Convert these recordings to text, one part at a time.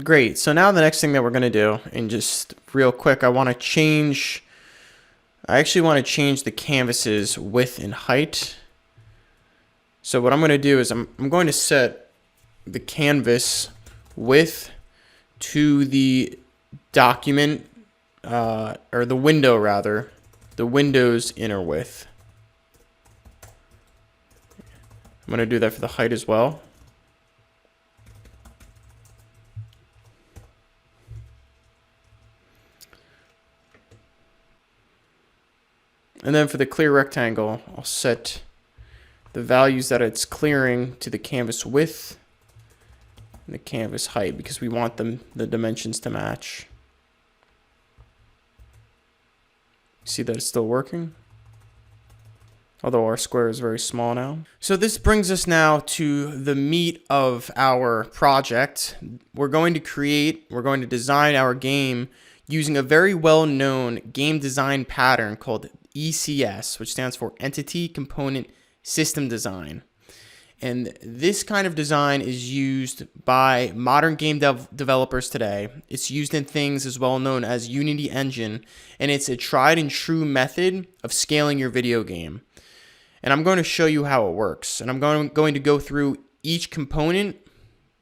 Great. So now the next thing that we're going to do, and just real quick, I actually want to change the canvas's width and height. So what I'm going to do is I'm going to set the canvas width to the document, or the window rather, the window's inner width. I'm going to do that for the height as well. And then for the clear rectangle, I'll set the values that it's clearing to the canvas width and the canvas height, because we want the dimensions to match. See that it's still working? Although our square is very small now. So this brings us now to the meat of our project. We're going to design our game using a very well-known game design pattern called ECS, which stands for Entity Component System Design. And this kind of design is used by modern game developers today. It's used in things as well known as Unity Engine, and it's a tried and true method of scaling your video game. And I'm going to show you how it works. And I'm going to go through each component,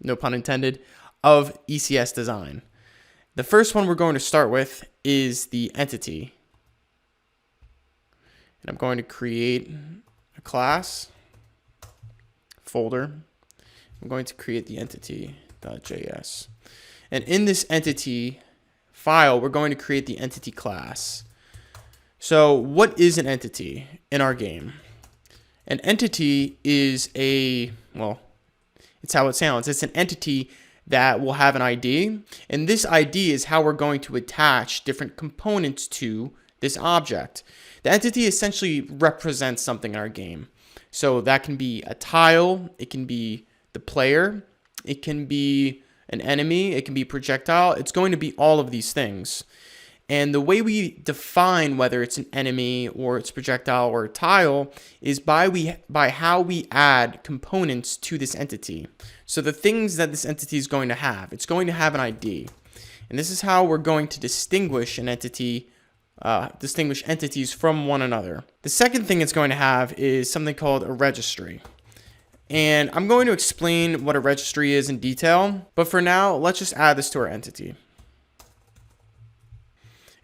no pun intended, of ECS design. The first one we're going to start with is the entity. And I'm going to create a class folder. I'm going to create the entity.js. And in this entity file, we're going to create the entity class. So what is an entity in our game? An entity is well, it's how it sounds. It's an entity that will have an ID. And this ID is how we're going to attach different components to this object. The entity essentially represents something in our game. So that can be a tile, it can be the player, it can be an enemy, it can be projectile. It's going to be all of these things. And the way we define whether it's an enemy or it's projectile or a tile is by how we add components to this entity. So the things that this entity is going to have, it's going to have an ID. And this is how we're going to distinguish an entity, distinguish entities from one another. The second thing it's going to have is something called a registry. And I'm going to explain what a registry is in detail, but for now, let's just add this to our entity.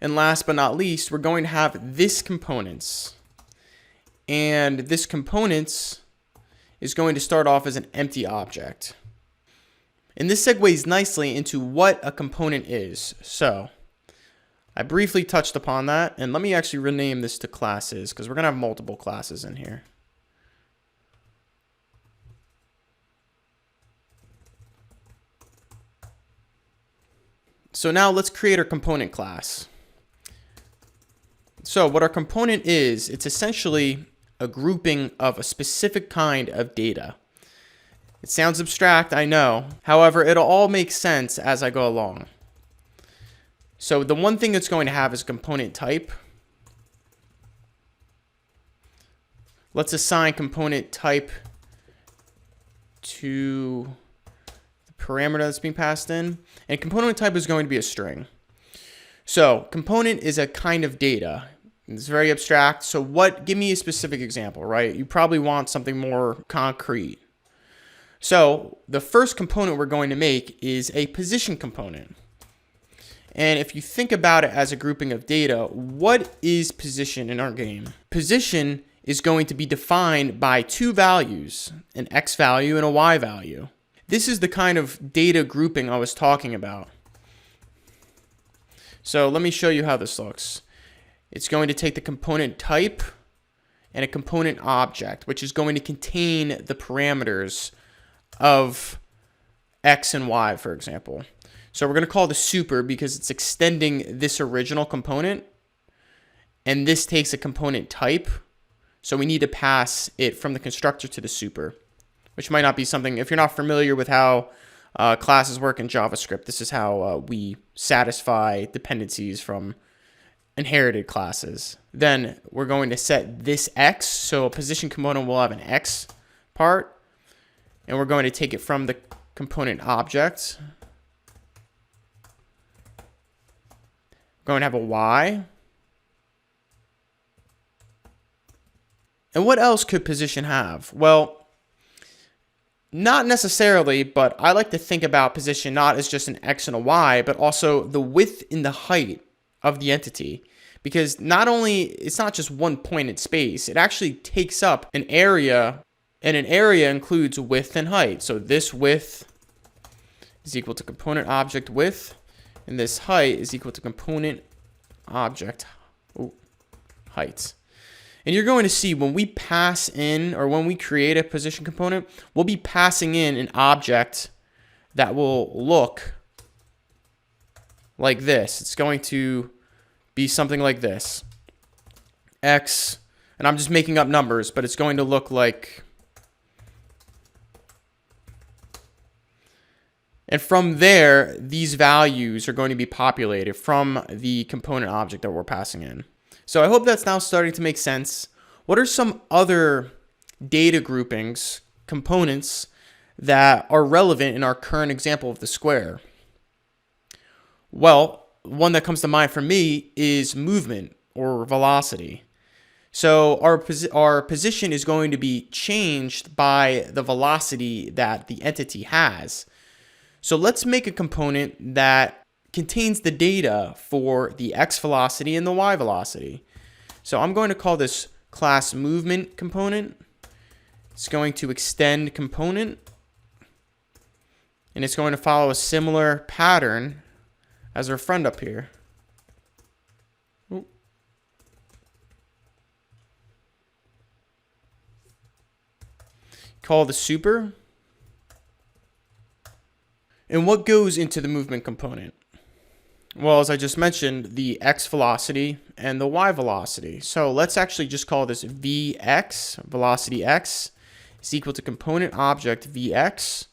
And last but not least, we're going to have this components. And this components is going to start off as an empty object. And this segues nicely into what a component is. So I briefly touched upon that, and let me actually rename this to classes because we're going to have multiple classes in here. So now let's create our component class. So what our component is, it's essentially a grouping of a specific kind of data. It sounds abstract, I know. However, it'll all make sense as I go along. So the one thing it's going to have is a component type. Let's assign component type to the parameter that's being passed in. And component type is going to be a string. So component is a kind of data. It's very abstract. So give me a specific example, right? You probably want something more concrete. So the first component we're going to make is a position component. And if you think about it as a grouping of data, what is position in our game? Position is going to be defined by two values, an X value and a Y value. This is the kind of data grouping I was talking about. So let me show you how this looks. It's going to take the component type and a component object, which is going to contain the parameters of X and Y, for example. So we're going to call this super because it's extending this original component, and this takes a component type. So we need to pass it from the constructor to the super, which might not be something, if you're not familiar with how classes work in JavaScript, this is how we satisfy dependencies from inherited classes. Then we're going to set this X, so a position component will have an X part, and we're going to take it from the component object We're going to have a Y. And what else could position have? Well, not necessarily, but I like to think about position not as just an X and a Y, but also the width and the height of the entity. Because not only, it's not just one point in space, it actually takes up an area, and an area includes width and height. So this width is equal to component object width, and this height is equal to component object height. And you're going to see when we pass in, or when we create a position component, we'll be passing in an object that will look like this. It's going to be something like this. X, and I'm just making up numbers, but it's going to look like. And from there, these values are going to be populated from the component object that we're passing in. So I hope that's now starting to make sense. What are some other data groupings, components, that are relevant in our current example of the square? Well, one that comes to mind for me is movement or velocity. So our position is going to be changed by the velocity that the entity has. So let's make a component that contains the data for the X velocity and the Y velocity. So I'm going to call this class movement component. It's going to extend component, and it's going to follow a similar pattern as our friend up here. Call the super. And what goes into the movement component? Well, as I just mentioned, the X velocity and the Y velocity. So let's actually just call this Vx, velocity X, is equal to component object Vx.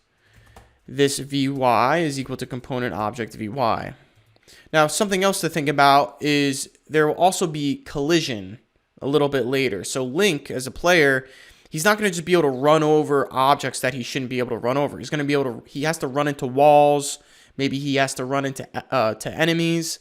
This Vy is equal to component object Vy. Now, something else to think about is there will also be collision a little bit later. So Link, as a player, he's not going to just be able to run over objects that he shouldn't be able to run over. He's going to be able to, he has to run into walls. Maybe he has to run into to enemies.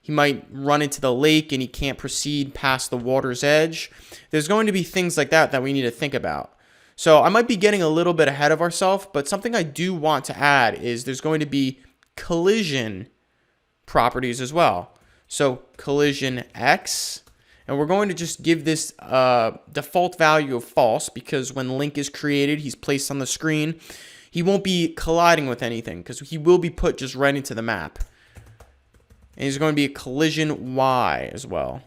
He might run into the lake and he can't proceed past the water's edge. There's going to be things like that that we need to think about. So I might be getting a little bit ahead of ourselves, but something I do want to add is there's going to be collision properties as well. So collision X, and we're going to just give this default value of false, because when Link is created, he's placed on the screen. He won't be colliding with anything because he will be put just right into the map. And there's going to be a collision Y as well.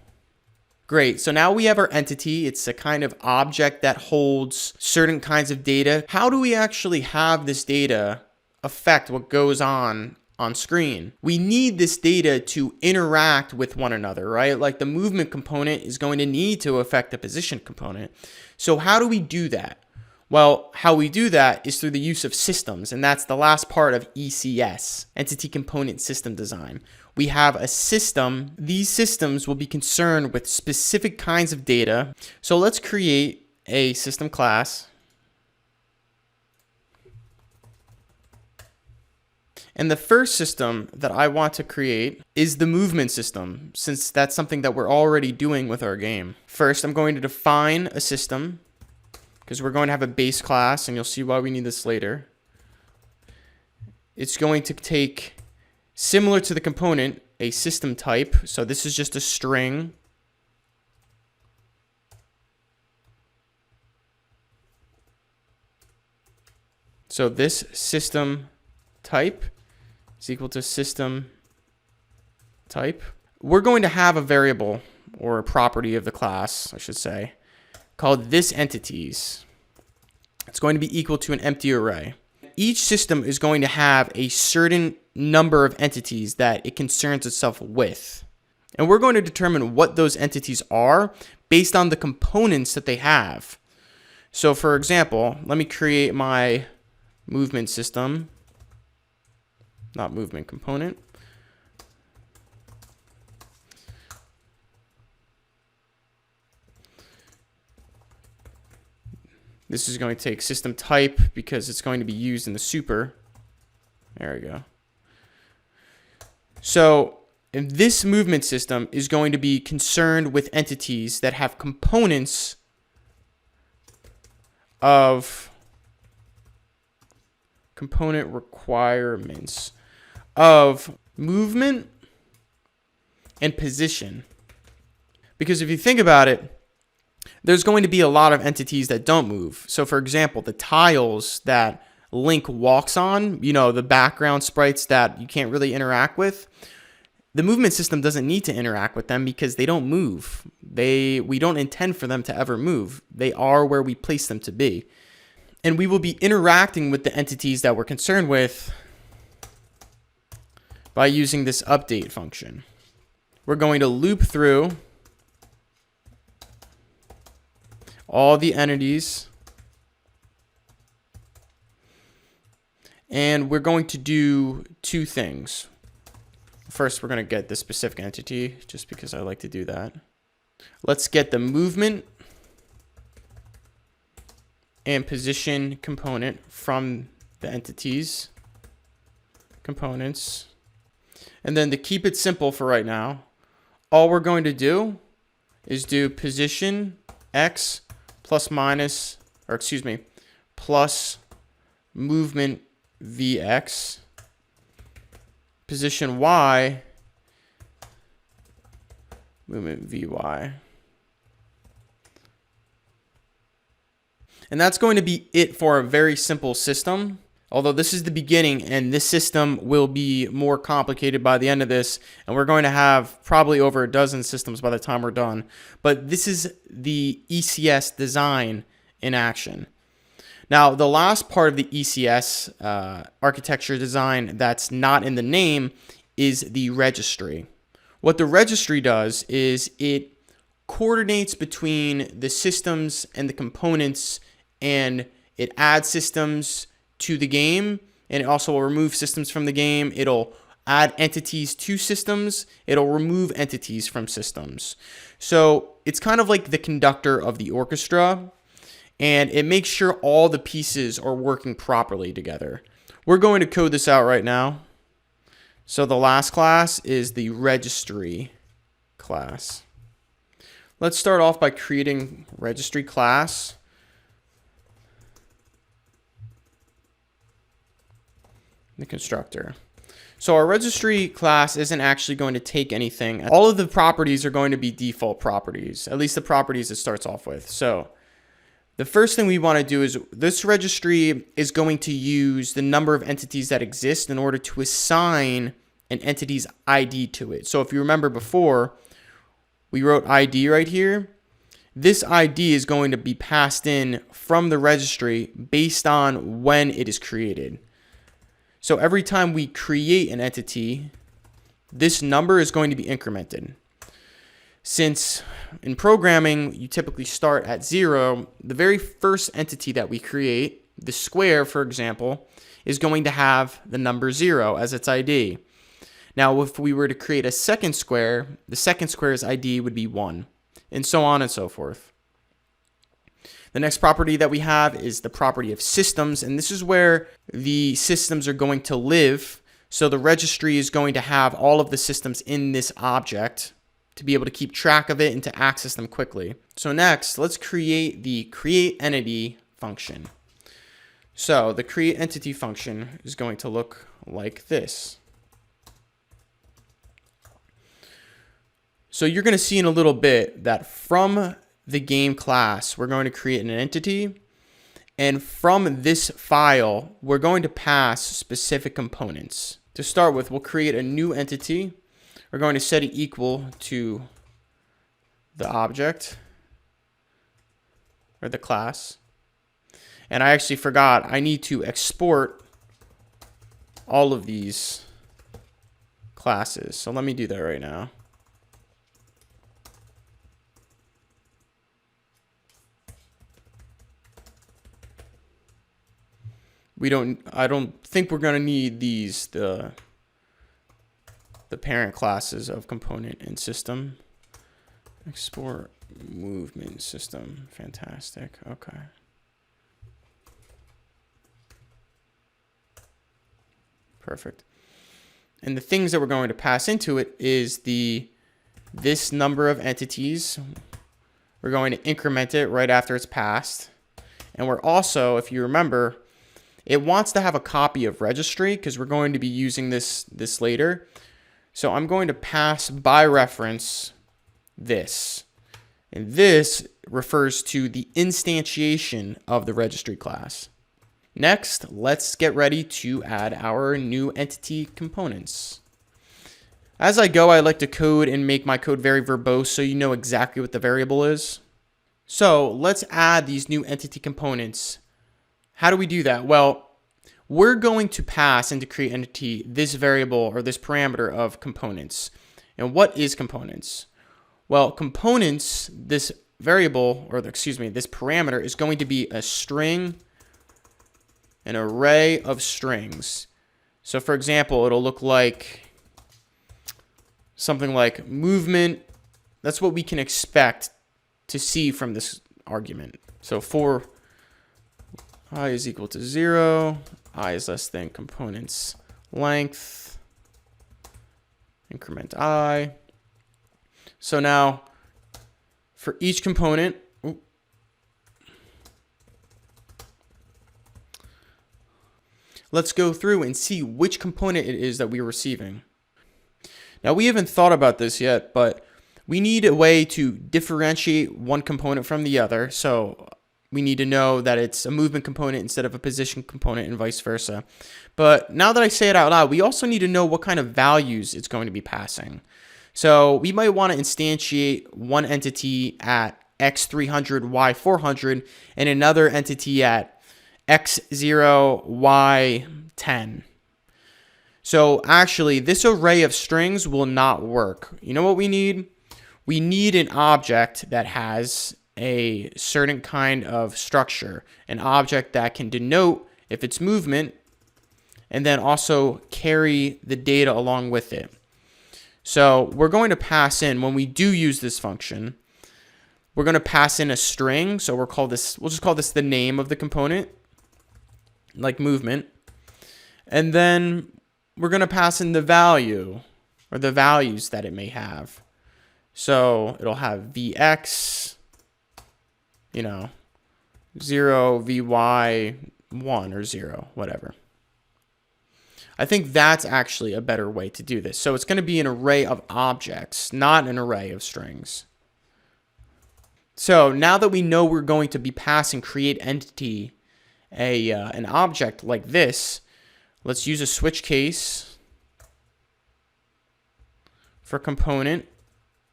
Great, so now we have our entity. It's a kind of object that holds certain kinds of data. How do we actually have this data affect what goes on screen? We need this data to interact with one another, right? Like the movement component is going to need to affect the position component. So how do we do that? Well, how we do that is through the use of systems, and that's the last part of ECS, Entity Component System Design. We have a system. These systems will be concerned with specific kinds of data. So let's create a system class. And the first system that I want to create is the movement system, since that's something that we're already doing with our game. First, I'm going to define a system, because we're going to have a base class, and you'll see why we need this later. It's going to take, similar to the component, a system type. So this is just a string. So this system type is equal to system type. We're going to have a variable, or a property of the class, I should say, called thisEntities. It's going to be equal to an empty array. Each system is going to have a certain number of entities that it concerns itself with. And we're going to determine what those entities are based on the components that they have. So for example, let me create my movement system, not movement component. This is going to take system type because it's going to be used in the super. There we go. So And this movement system is going to be concerned with entities that have components of component requirements of movement and position. Because if you think about it, there's going to be a lot of entities that don't move. So for example, the tiles that Link walks on, you know, the background sprites that you can't really interact with, the movement system doesn't need to interact with them because they don't move. We don't intend for them to ever move. They are where we place them to be. And we will be interacting with the entities that we're concerned with by using this update function. We're going to loop through all the entities, and we're going to do two things. First, we're going to get the specific entity, just because I like to do that. Let's get the movement and position component from the entities components. And then to keep it simple for right now, all we're going to do is do position x plus minus, or excuse me, plus movement vx, position y, movement vy. And that's going to be it for a very simple system. Although this is the beginning, and this system will be more complicated by the end of this, and we're going to have probably over a dozen systems by the time we're done. But this is the ECS design in action. Now, the last part of the ECS architecture design that's not in the name is the registry. What the registry does is it coordinates between the systems and the components, and it adds systems to the game, and it also will remove systems from the game. It'll add entities to systems. It'll remove entities from systems. So it's kind of like the conductor of the orchestra, and it makes sure all the pieces are working properly together. We're going to code this out right now. So the last class is the registry class. Let's start off by creating registry class. The constructor. So our registry class isn't actually going to take anything. All of the properties are going to be default properties, at least the properties it starts off with. So the first thing we want to do is this registry is going to use the number of entities that exist in order to assign an entity's ID to it. So if you remember before, we wrote ID right here. This ID is going to be passed in from the registry based on when it is created. So every time we create an entity, this number is going to be incremented. Since in programming, you typically start at 0, the very first entity that we create, the square, for example, is going to have the number 0 as its ID. Now, if we were to create a second square, the second square's ID would be 1, and so on and so forth. The next property that we have is the property of systems, and this is where the systems are going to live. So the registry is going to have all of the systems in this object to be able to keep track of it and to access them quickly. So next, let's create the create entity function. So the create entity function is going to look like this. So you're going to see in a little bit that from the game class, we're going to create an entity, and from this file, we're going to pass specific components. To start with, we'll create a new entity. We're going to set it equal to the object or the class. And I actually forgot, I need to export all of these classes. So let me do that right now. I don't think we're going to need these, the parent classes of component and system. Export movement system. Fantastic. Okay. Perfect. And the things that we're going to pass into it is this number of entities. We're going to increment it right after it's passed. And we're also, if you remember, it wants to have a copy of registry because we're going to be using this later. So I'm going to pass by reference this. And this refers to the instantiation of the registry class. Next, let's get ready to add our new entity components. As I go, I like to code and make my code very verbose so you know exactly what the variable is. So let's add these new entity components. How do we do that? Well, we're going to pass into create entity this variable or this parameter of components. And what is components? Well, components, this variable, or this parameter is going to be a string, an array of strings. So for example, it'll look like something like movement. That's what we can expect to see from this argument. So for I is equal to 0, I is less than components length, increment I. So now for each component, let's go through and see which component it is that we're receiving. Now we haven't thought about this yet, but we need a way to differentiate one component from the other. So we need to know that it's a movement component instead of a position component and vice versa. But now that I say it out loud, we also need to know what kind of values it's going to be passing. So we might want to instantiate one entity at x300, y400, and another entity at x0, y10. So actually, this array of strings will not work. You know what we need? We need an object that has a certain kind of structure, an object that can denote if it's movement, and then also carry the data along with it. So we're going to pass in, when we do use this function, we're going to pass in a string. So we'll just call this the name of the component, like movement. And then we're going to pass in the value, or the values that it may have. So it'll have Vx, 0, Vy, 1 or 0, whatever. I think that's actually a better way to do this. So it's going to be an array of objects, not an array of strings. So now that we know we're going to be passing create entity an object like this, let's use a switch case for component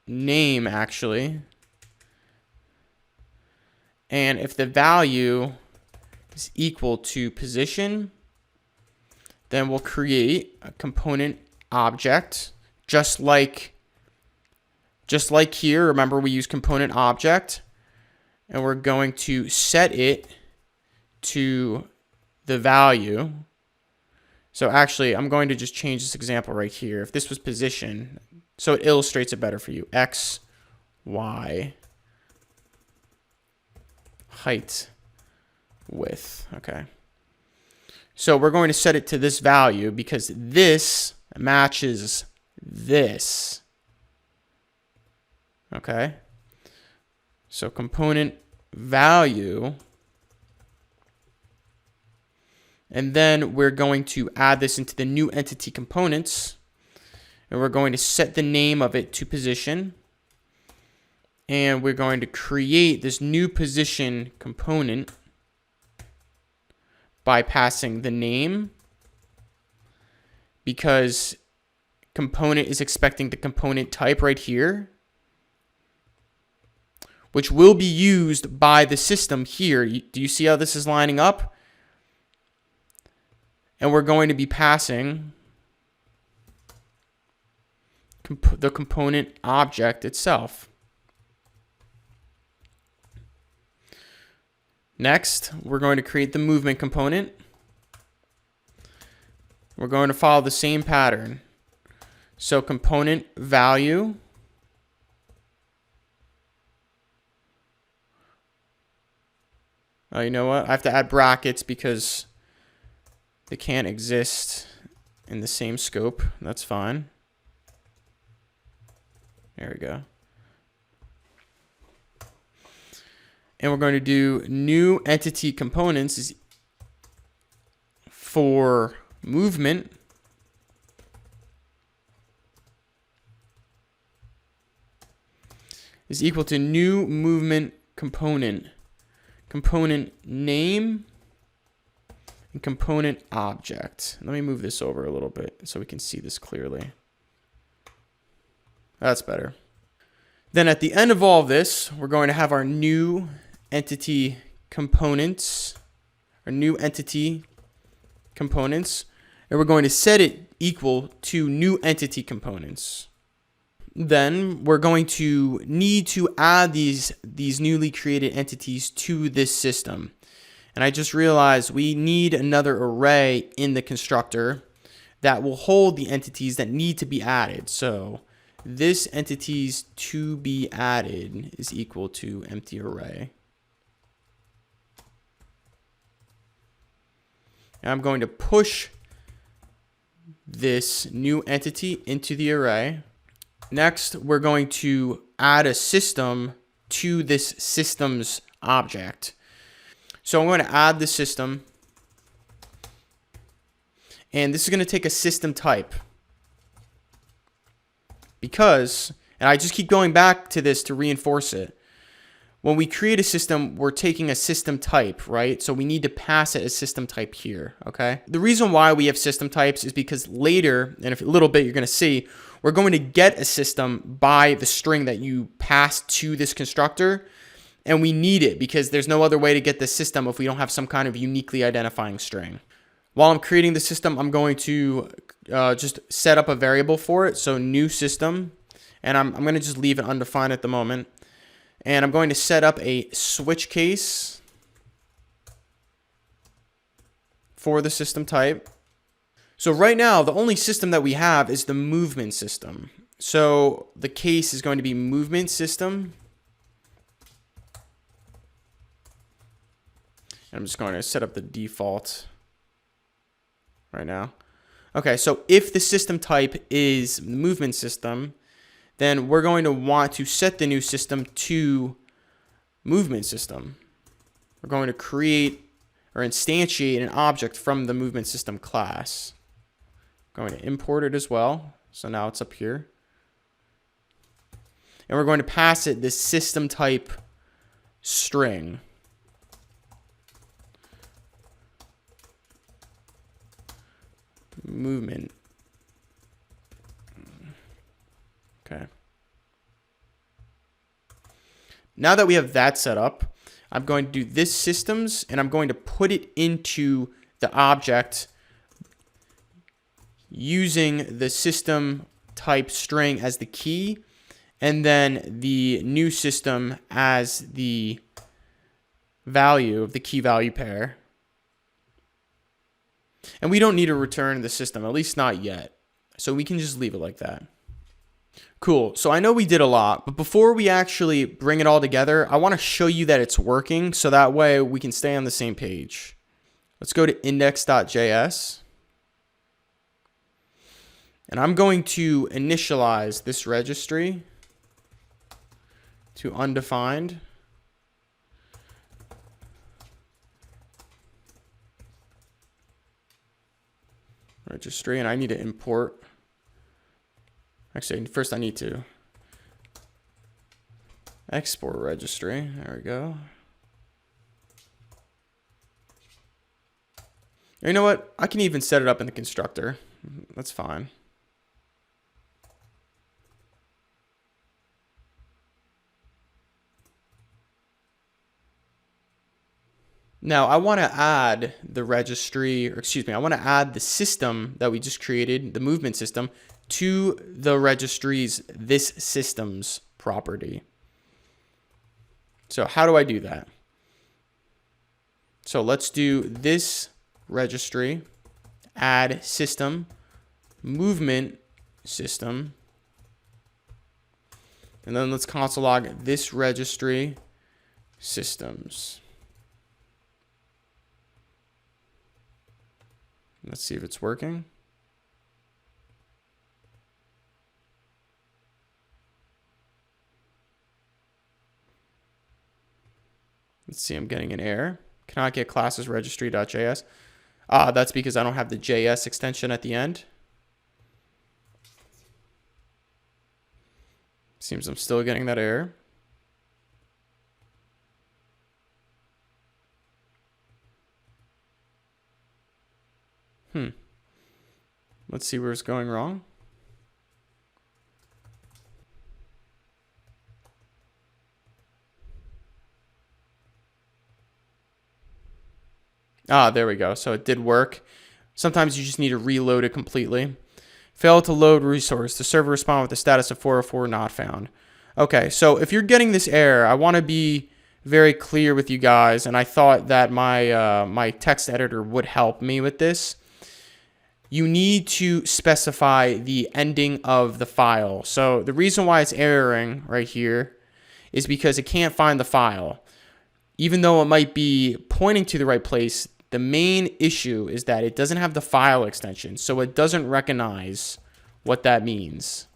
name actually. And if the value is equal to position, then we'll create a component object just like here. Remember, we use component object, and we're going to set it to the value. So actually, I'm going to just change this example right here. If this was position, so it illustrates it better for you. X, Y, height, width. Okay. So we're going to set it to this value because this matches this. Okay. So component value. And then we're going to add this into the new entity components. And we're going to set the name of it to position. And we're going to create this new position component by passing the name, because component is expecting the component type right here, which will be used by the system here. Do you see how this is lining up? And we're going to be passing the component object itself. Next, we're going to create the movement component. We're going to follow the same pattern. So component value. Oh, you know what? I have to add brackets because they can't exist in the same scope. That's fine. There we go. And we're going to do new entity components is for movement is equal to new movement component name and component object. Let me move this over a little bit so we can see this clearly. That's better. Then at the end of all of this, we're going to have our new entity components, our new entity components, and we're going to set it equal to new entity components. Then we're going to need to add these newly created entities to this system. And I just realized we need another array in the constructor that will hold the entities that need to be added. So this entities to be added is equal to empty array. And I'm going to push this new entity into the array. Next, we're going to add a system to this system's object. So I'm going to add the system, and this is going to take a system type because, and I just keep going back to this to reinforce it, when we create a system, we're taking a system type, right? So we need to pass it as system type here, okay? The reason why we have system types is because later, and a little bit you're going to see, we're going to get a system by the string that you pass to this constructor, and we need it because there's no other way to get the system if we don't have some kind of uniquely identifying string. While I'm creating the system, I'm going to just set up a variable for it. So new system, and I'm going to just leave it undefined at the moment. And I'm going to set up a switch case for the system type. So right now, the only system that we have is the movement system. So the case is going to be movement system. I'm just going to set up the default right now. Okay, so if the system type is movement system, then we're going to want to set the new system to movement system. We're going to create or instantiate an object from the movement system class. I'm going to import it as well. So now it's up here. And we're going to pass it this system type string. Movement. Okay. Now that we have that set up, I'm going to do this systems, and I'm going to put it into the object using the system type string as the key, and then the new system as the value of the key value pair. And we don't need to return the system, at least not yet. So we can just leave it like that. Cool. So I know we did a lot, but before we actually bring it all together, I want to show you that it's working so that way we can stay on the same page. Let's go to index.js. And I'm going to initialize this registry to undefined. Registry, and I need to import. Actually, first I need to export registry. There we go. You know what? I can even set it up in the constructor. That's fine. Now I want to add the registry, or excuse me, I want to add the system that we just created, the movement system, to the registry's this systems property. So how do I do that? So let's do this registry, add system, movement system, and then let's console log this registry systems. Let's see if it's working. Let's see, I'm getting an error. Cannot get classes registry.js. That's because I don't have the JS extension at the end. Seems I'm still getting that error. Let's see where it's going wrong. There we go. So it did work. Sometimes you just need to reload it completely. Failed to load resource. The server responded with the status of 404 not found. Okay, so if you're getting this error, I want to be very clear with you guys, and I thought that my my text editor would help me with this. You need to specify the ending of the file. So the reason why it's erroring right here is because it can't find the file. Even though it might be pointing to the right place, the main issue is that it doesn't have the file extension, so it doesn't recognize what that means.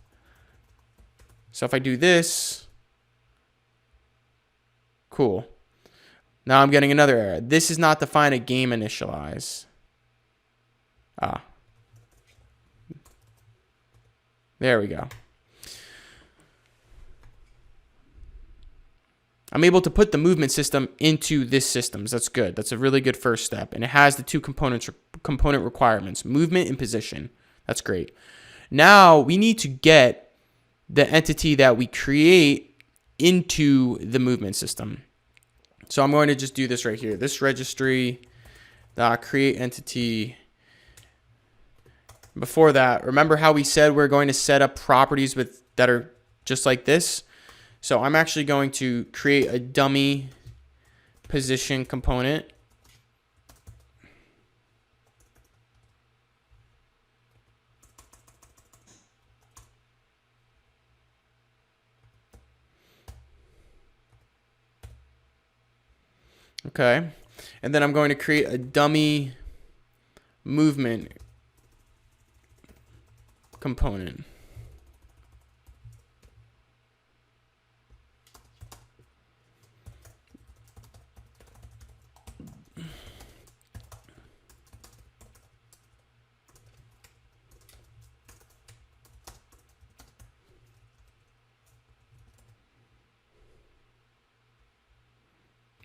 So if I do this, cool. Now I'm getting another error. This is not defined a game initialize. There we go. I'm able to put the movement system into this systems. That's good. That's a really good first step. And it has the two component requirements, movement and position. That's great. Now we need to get the entity that we create into the movement system. So I'm going to just do this right here. This registry create entity. Before that, remember how we said we're going to set up properties that are just like this? So I'm actually going to create a dummy position component. Okay. And then I'm going to create a dummy movement component.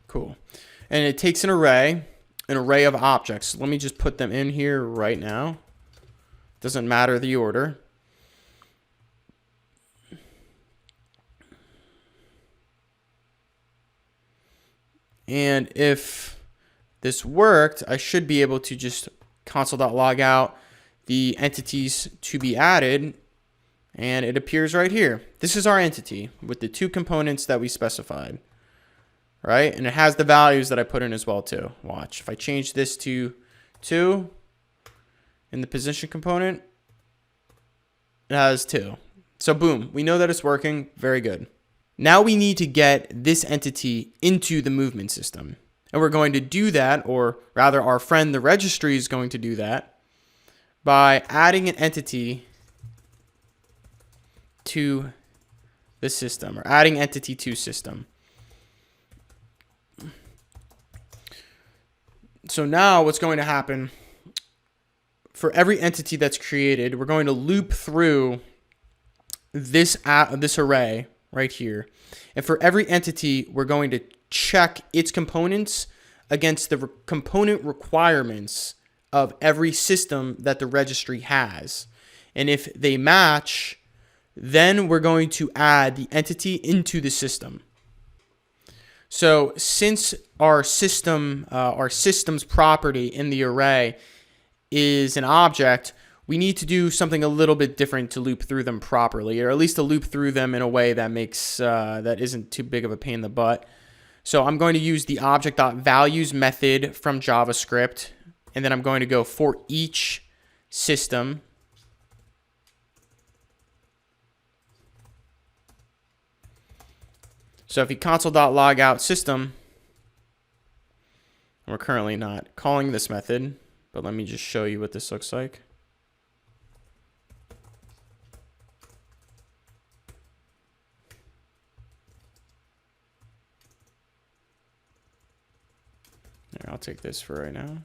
Cool. And it takes an array of objects. Let me just put them in here right now. Doesn't matter the order. And if this worked, I should be able to just console.log out the entities to be added, and it appears right here. This is our entity with the two components that we specified, right? And it has the values that I put in as well too. Watch, if I change this to 2 in the position component, it has 2. So boom, we know that it's working. Very good. Now we need to get this entity into the movement system. And we're going to do that, or rather our friend the registry is going to do that by adding an entity to the system, or adding entity to system. So now what's going to happen, for every entity that's created, we're going to loop through this array right here. And for every entity, we're going to check its components against the component requirements of every system that the registry has. And if they match, then we're going to add the entity into the system. So since our system's property in the array is an object, we need to do something a little bit different to loop through them properly, or at least to loop through them in a way that makes that isn't too big of a pain in the butt. So I'm going to use the object.values method from JavaScript, and then I'm going to go for each system. So if you console.log out system, we're currently not calling this method, but let me just show you what this looks like. I'll take this for right now.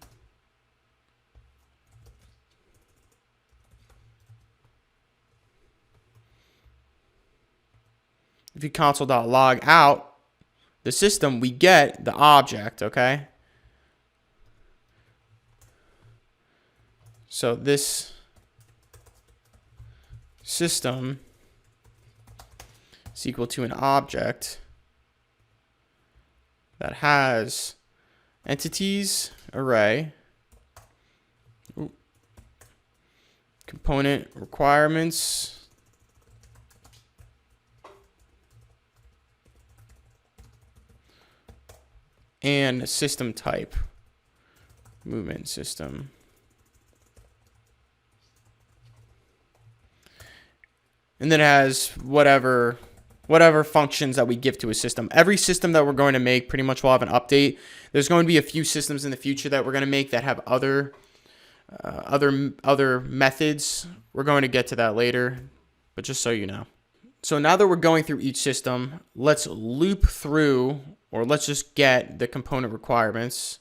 If you console.log out the system, we get the object, okay? So this system is equal to an object that has entities array, component requirements, and system type, movement system. And then it has whatever functions that we give to a system. Every system that we're going to make pretty much will have an update. There's going to be a few systems in the future that we're going to make that have other methods. We're going to get to that later, but just so you know. So now that we're going through each system, let's loop through, or let's just get the component requirements.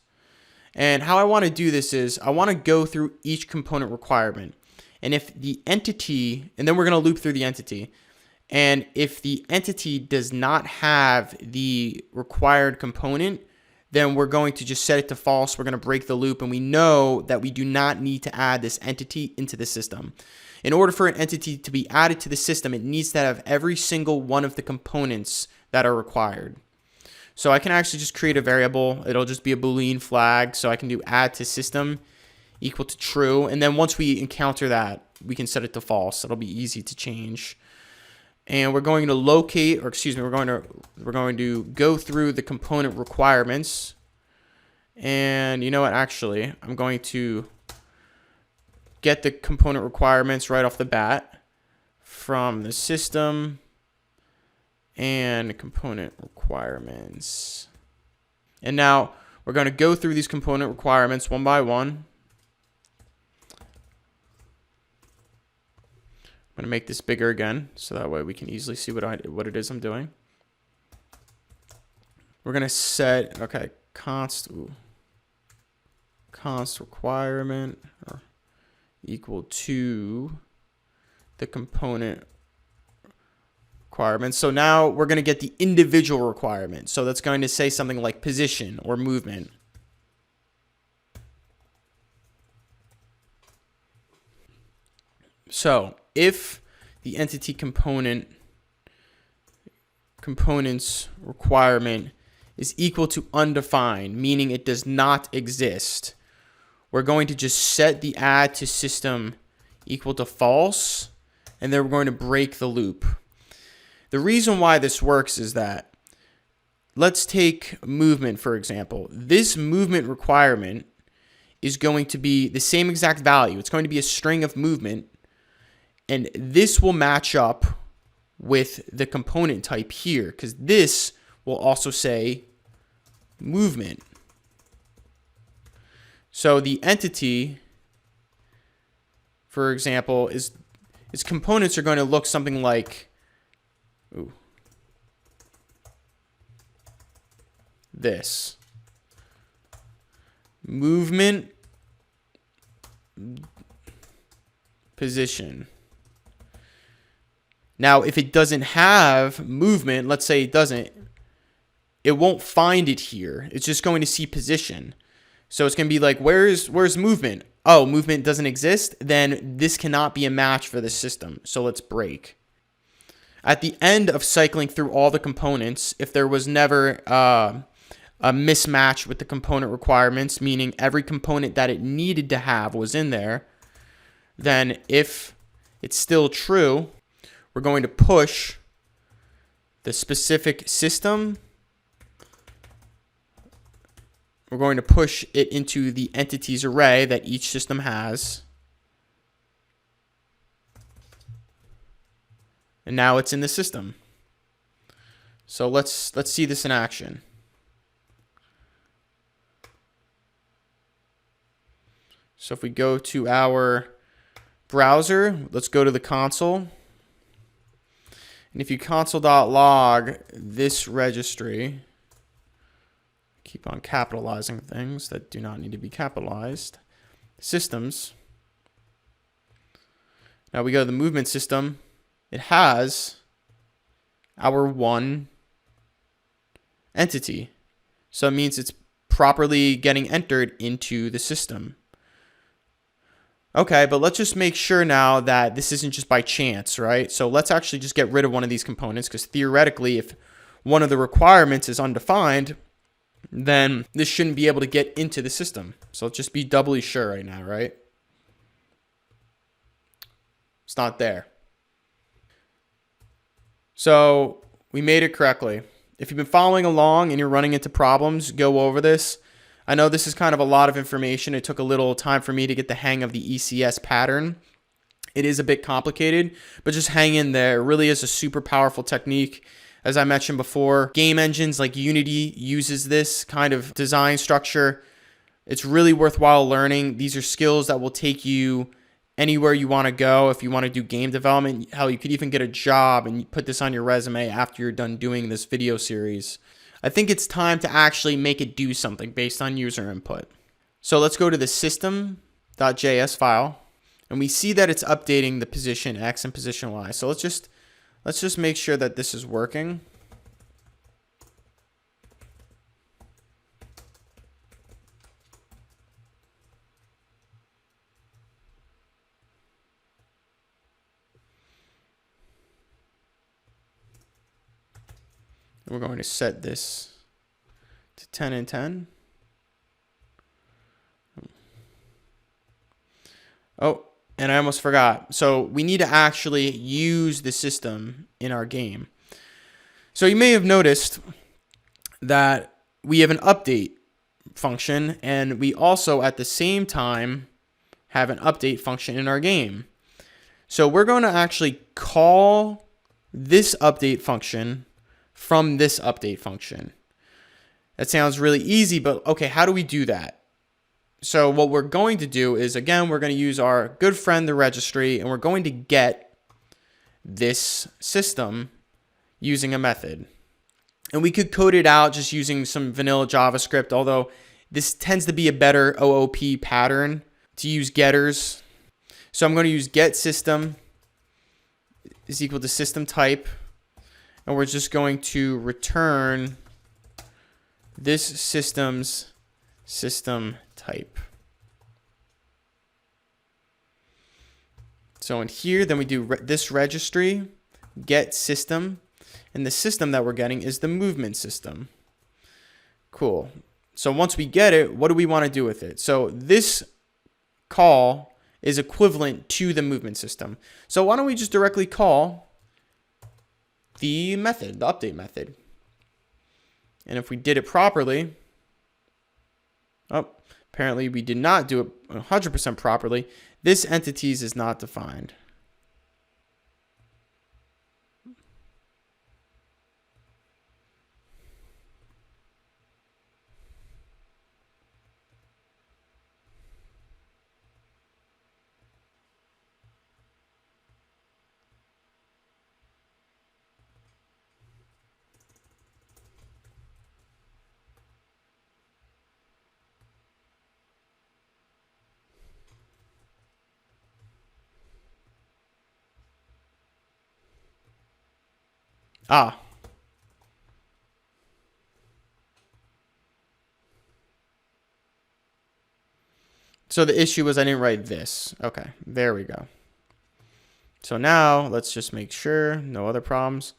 And how I want to do this is I want to go through each component requirement. And if the entity, and then we're going to loop through the entity. And if the entity does not have the required component, then we're going to just set it to false. We're going to break the loop, and we know that we do not need to add this entity into the system. In order for an entity to be added to the system, it needs to have every single one of the components that are required. So I can actually just create a variable. It'll just be a Boolean flag. So I can do add to system equal to true. And then once we encounter that, we can set it to false. It'll be easy to change. And we're going to locate, or excuse me, we're going to go through the component requirements. And you know what? Actually, I'm going to get the component requirements right off the bat from the system and component requirements. And now we're going to go through these component requirements one by one. I'm going to make this bigger again, so that way we can easily see what it is I'm doing. We're going to set, okay, const requirement or equal to the component requirements. So now we're going to get the individual requirement. So that's going to say something like position or movement. So if the entity component's requirement is equal to undefined, meaning it does not exist, we're going to just set the add to system equal to false, and then we're going to break the loop. The reason why this works is that, let's take movement, for example. This movement requirement is going to be the same exact value. It's going to be a string of movement. And this will match up with the component type here, because this will also say movement. So the entity, for example, its components are going to look something like this. Movement, position. Now, if it doesn't have movement, let's say it doesn't, it won't find it here. It's just going to see position. So it's going to be like, where's movement? Oh, movement doesn't exist? Then this cannot be a match for the system. So let's break. At the end of cycling through all the components, if there was never a mismatch with the component requirements, meaning every component that it needed to have was in there, then if it's still true, we're going to push the specific system. We're going to push it into the entities array that each system has. And now it's in the system. So let's see this in action. So if we go to our browser, let's go to the console. And if you console.log this registry, Keep on capitalizing things that do not need to be capitalized. Systems. Now we go to the movement system. It has our one entity. So it means it's properly getting entered into the system. Okay, but let's just make sure now that this isn't just by chance, right? So let's actually just get rid of one of these components, because theoretically, if one of the requirements is undefined, then this shouldn't be able to get into the system. So let's just be doubly sure right now, right? It's not there. So we made it correctly. If you've been following along and you're running into problems, go over this. I know this is kind of a lot of information. It took a little time for me to get the hang of the ECS pattern. It is a bit complicated, but just hang in there. It really is a super powerful technique. As I mentioned before, game engines like Unity uses this kind of design structure. It's really worthwhile learning. These are skills that will take you anywhere you want to go. If you want to do game development, hell, you could even get a job and put this on your resume after you're done doing this video series. I think it's time to actually make it do something based on user input. So let's go to the system.js file, and we see that it's updating the position X and position Y. So let's just make sure that this is working. We're going to set this to 10 and 10. Oh, and I almost forgot. So we need to actually use the system in our game. So you may have noticed that we have an update function, and we also at the same time have an update function in our game. So we're going to actually call this update function from this update function. That sounds really easy, but okay, how do we do that? So what we're going to do is, again, we're going to use our good friend, the registry, and we're going to get this system using a method. And we could code it out just using some vanilla JavaScript, although this tends to be a better OOP pattern to use getters. So I'm going to use get system is equal to system type. And we're just going to return this system's system type. So in here, then we do this registry, get system, and the system that we're getting is the movement system. Cool. So once we get it, what do we want to do with it? So this call is equivalent to the movement system. So why don't we just directly call the method, the update method. And if we did it properly, apparently we did not do it 100% properly. This entities is not defined. So the issue was I didn't write this. Okay, there we go. So now let's just make sure, no other problems.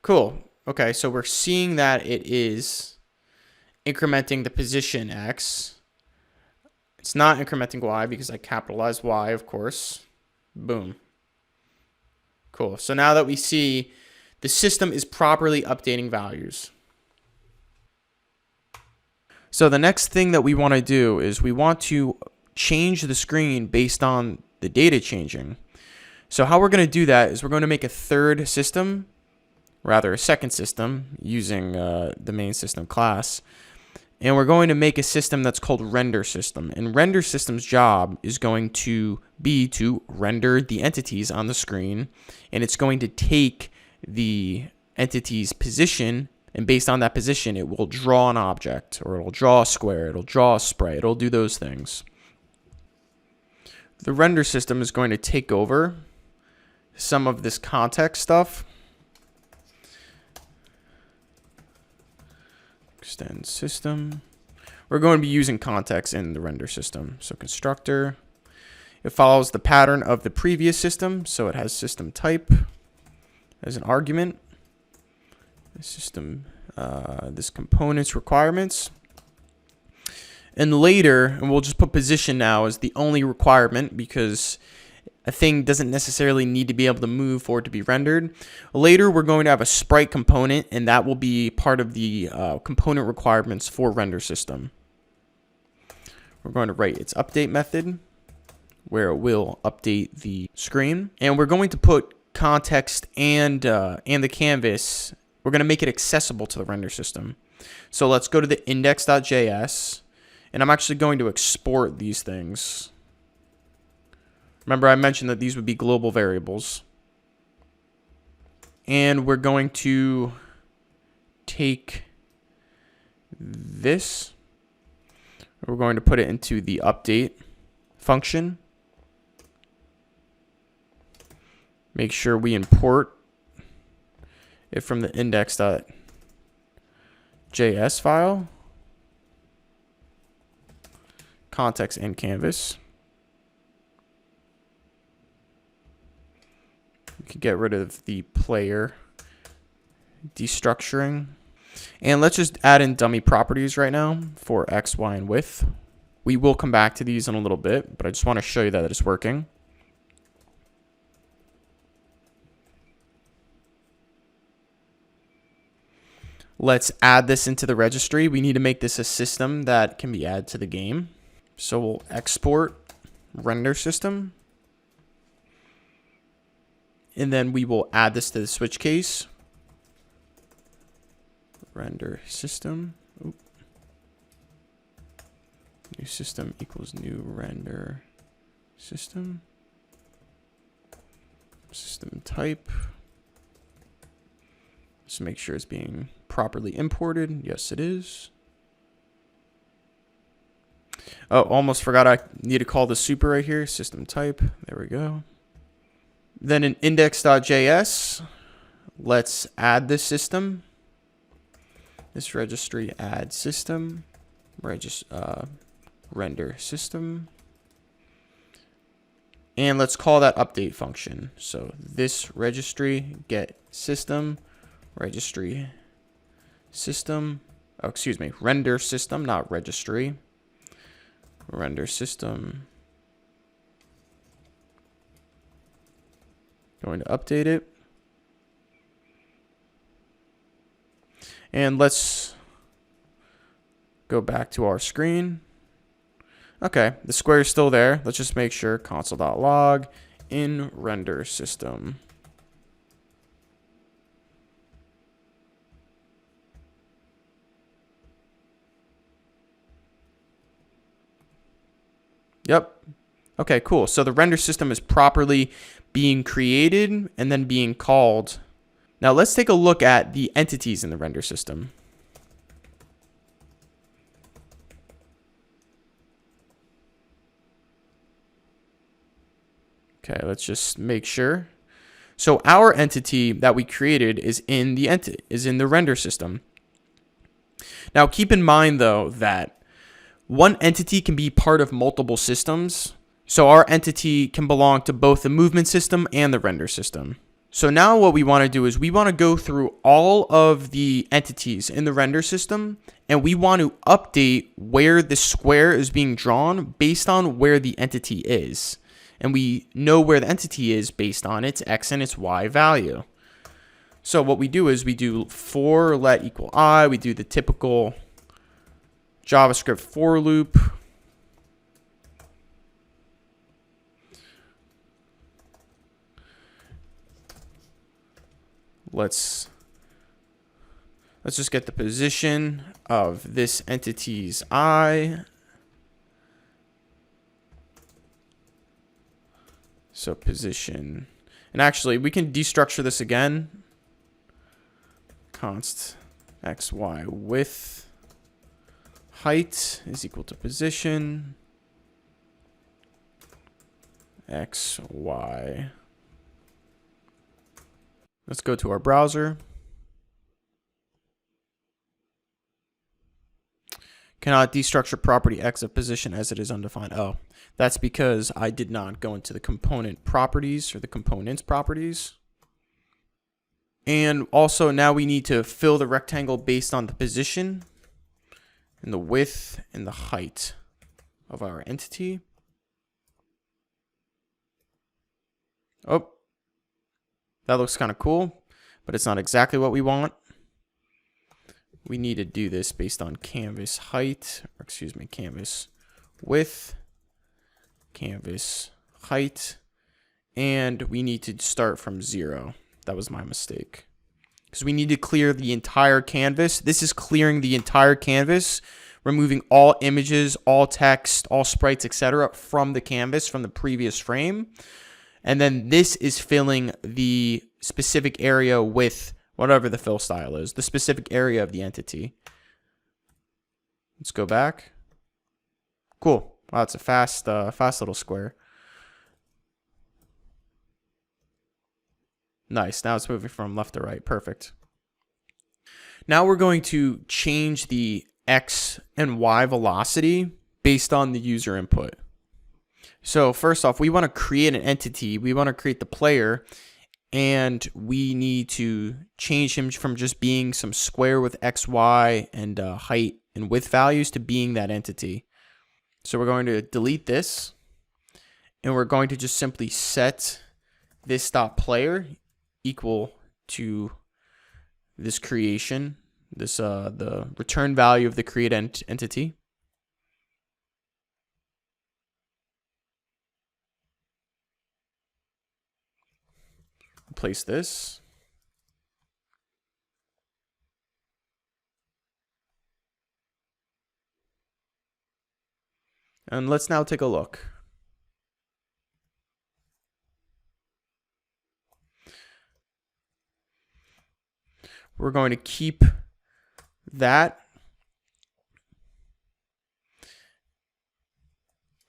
Cool. Okay, so we're seeing that it is incrementing the position X. It's not incrementing Y because I capitalized Y, of course. Boom. Cool. So now that we see the system is properly updating values. So the next thing that we want to do is we want to change the screen based on the data changing. So how we're going to do that is we're going to make a third system, rather a second system using the main system class. And we're going to make a system that's called render system. And render system's job is going to be to render the entities on the screen. And it's going to take the entity's position And based on that position, it will draw an object, or it'll draw a square, it'll draw a sprite, it'll do those things. The render system is going to take over some of this context stuff. Extend system. We're going to be using context in the render system. So constructor. It follows the pattern of the previous system. So it has system type as an argument. System, this component's requirements. And later, and we'll just put position now as the only requirement because a thing doesn't necessarily need to be able to move for it to be rendered. Later, we're going to have a sprite component, and that will be part of the component requirements for render system. We're going to write its update method, where it will update the screen. And we're going to put context and the canvas. We're going to make it accessible to the render system. So let's go to the index.js. And I'm actually going to export these things. Remember, I mentioned that these would be global variables. And we're going to take this. We're going to put it into the update function. Make sure we import it from the index.js file. Context and canvas. We can get rid of the player destructuring. And let's just add in dummy properties right now for X, Y, and width. We will come back to these in a little bit, but I just want to show you that it's working. Let's add this into the registry. We need to make this a system that can be added to the game. So we'll export render system. And then we will add this to the switch case. Render system. Oop. New system equals new render system. System type. Just make sure it's being properly imported. Yes, it is. Oh, almost forgot I need to call the super right here. System type. There we go. Then in index.js, let's add this system. This registry add system. Render system. And let's call that update function. So this registry get system registry system. Oh, excuse me. Render system, not registry. Render system. Going to update it. And let's go back to our screen. Okay, the square is still there. Let's just make sure console.log in render system. Yep. Okay, cool. So the render system is properly being created and then being called. Now let's take a look at the entities in the render system. Okay, let's just make sure. So our entity that we created is in the render system. Now keep in mind though that one entity can be part of multiple systems. So our entity can belong to both the movement system and the render system. So now what we want to do is we want to go through all of the entities in the render system, and we want to update where the square is being drawn based on where the entity is. And we know where the entity is based on its X and its Y value. So what we do is we do for let equal I. We do the typical JavaScript for loop. Let's just get the position of this entity's I. So position, and actually we can destructure this again. Const XY width height is equal to position XY. Let's go to our browser. Cannot destructure property X of position as it is undefined. Oh, that's because I did not go into the component properties or the components properties. And also now we need to fill the rectangle based on the position and the width and the height of our entity. Oh, that looks kind of cool, but it's not exactly what we want. We need to do this based on canvas height, or excuse me, canvas width, canvas height, and we need to start from 0. That was my mistake. Because we need to clear the entire canvas. This is clearing the entire canvas, removing all images, all text, all sprites, etc. from the canvas, from the previous frame. And then this is filling the specific area with whatever the fill style is, the specific area of the entity. Let's go back. Cool. Wow, it's a fast little square. Nice. Now it's moving from left to right. Perfect. Now we're going to change the X and Y velocity based on the user input. So first off, we want to create an entity. We want to create the player, and we need to change him from just being some square with X, Y, and height and width values to being that entity. So we're going to delete this, and we're going to just simply set this dot player equal to this creation, this the return value of the create entity. Replace this. And let's now take a look. We're going to keep that.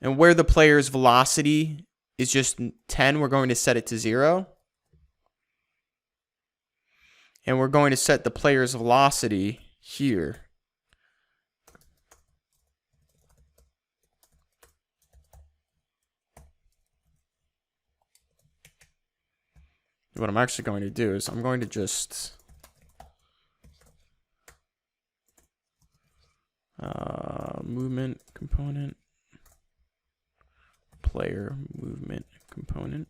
And where the player's velocity is just 10, we're going to set it to 0. And we're going to set the player's velocity here. What I'm actually going to do is I'm going to just movement component, player movement component.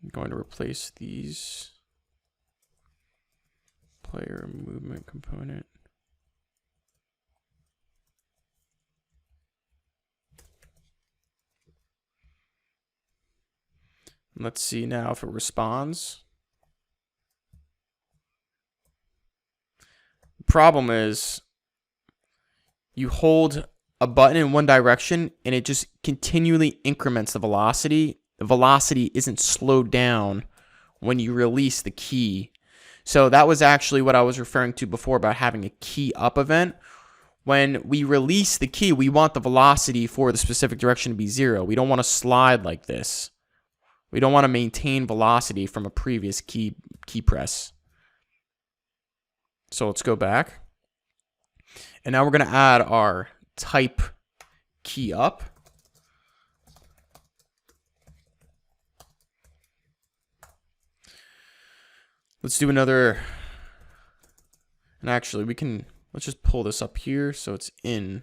I'm going to replace these player movement component. Let's see now if it responds. The problem is you hold a button in one direction and it just continually increments the velocity. The velocity isn't slowed down when you release the key. So that was actually what I was referring to before about having a key up event. When we release the key, we want the velocity for the specific direction to be 0. We don't want to slide like this. We don't want to maintain velocity from a previous key press. So let's go back. And now we're going to add our type key up. Let's do another, and actually let's just pull this up here so it's in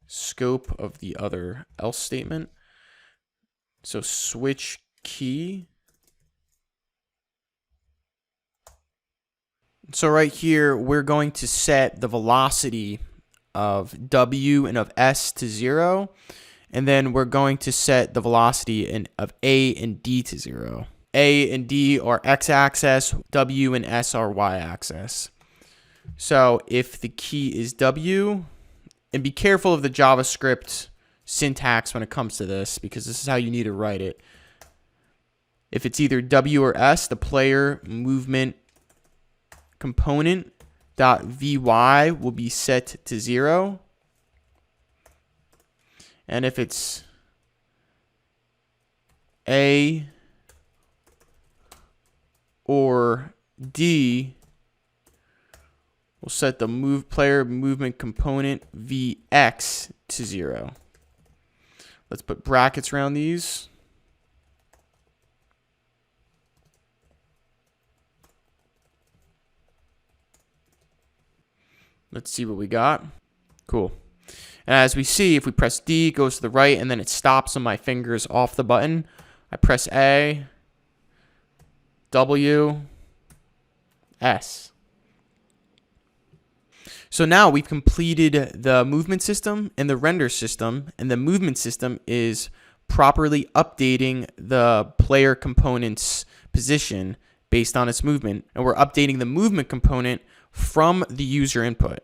scope of the other else statement. So switch key. So right here, we're going to set the velocity of W and of S to 0. And then we're going to set the velocity of A and D to 0. A and D are x-axis, W and S are y-axis. So if the key is W, and be careful of the JavaScript syntax when it comes to this, because this is how you need to write it. If it's either W or S, the player movement component .vy will be set to 0. And if it's A or D, we'll set the player movement component Vx to 0. Let's put brackets around these. Let's see what we got. Cool. And as we see, if we press D, it goes to the right, and then it stops on my fingers off the button. I press A, W, S. So now we've completed the movement system and the render system, and the movement system is properly updating the player component's position based on its movement, and we're updating the movement component from the user input.